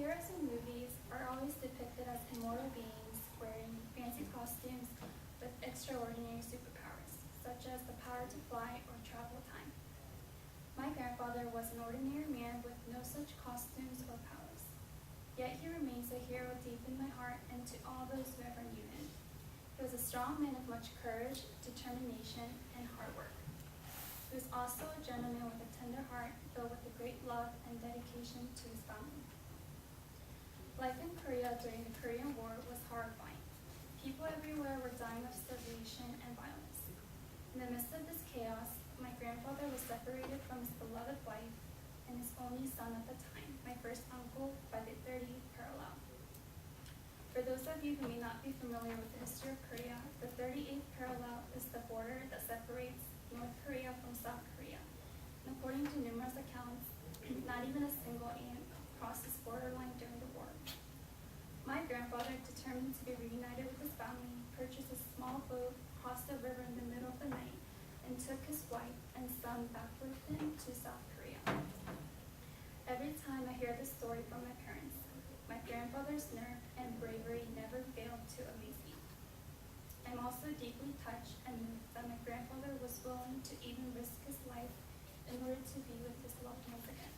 Heroes in movies are always depicted as immortal beings wearing fancy costumes with extraordinary superpowers, such as the power to fly or travel time. My grandfather was an ordinary man with no such costumes or powers. Yet he remains a hero deep in my heart and to all those who ever knew him. He was a strong man of much courage, determination, and hard work. He was also a gentleman with a tender heart filled with a great love and dedication to his family. Life in Korea during the Korean War was horrifying. People everywhere were dying of starvation and violence. In the midst of this chaos, my grandfather was separated from his beloved wife and his only son at the time, my first uncle, by the 38th parallel. For those of you who may not be familiar with the history of Korea, the 38th parallel is the border that separates North Korea from South Korea. And according to numerous accounts, not even a single ant crossed this borderline during the war. My grandfather, determined to be reunited with his family, purchased a small boat, crossed the river in the middle of the night, and took his wife and son back with him to South Korea. Every time I hear this story from my parents, my grandfather's nerve and bravery never failed to amaze me. I'm also deeply touched and moved that my grandfather was willing to even risk his life in order to be with his loved ones again.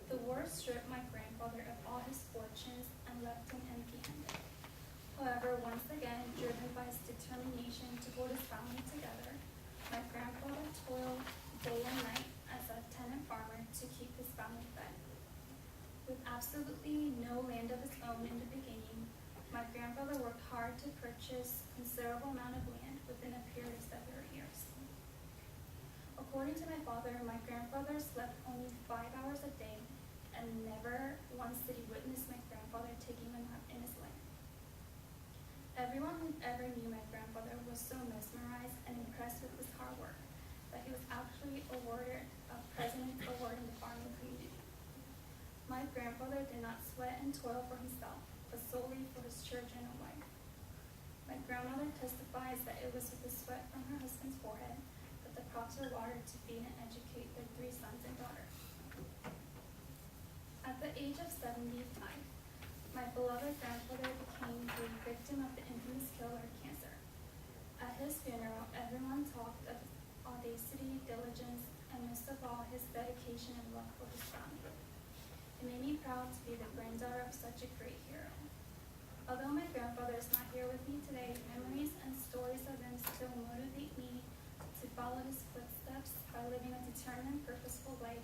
The war stripped my grandfather of all his fortunes and left him empty-handed. However, once again, driven by his determination to hold his family together, my grandfather toiled day and night as a tenant farmer to keep his family fed. With absolutely no land of his own in the beginning, my grandfather worked hard to purchase a considerable amount of land within a period of several years. According to my father, my grandfather slept only 5 hours a day, and never once did he witness my grandfather taking a nap in his land. Everyone who ever knew my grandfather was so mesmerized and impressed with his hard work that he was actually awarded a President's Award in the farming community. My grandfather did not sweat and toil for himself, but solely for his children and wife. My grandmother testifies that it was with the sweat from her husband's forehead that the crops were watered to feed and educate their 3 sons and daughter. At the age of 75, my beloved grandfather became the victim of the infamous killer, cancer. At his funeral, everyone talked of his audacity, diligence, and most of all, his dedication and love for his family. It made me proud to be the granddaughter of such a great hero. Although my grandfather is not here with me today, memories and stories of him still motivate me to follow his footsteps by living a determined, purposeful life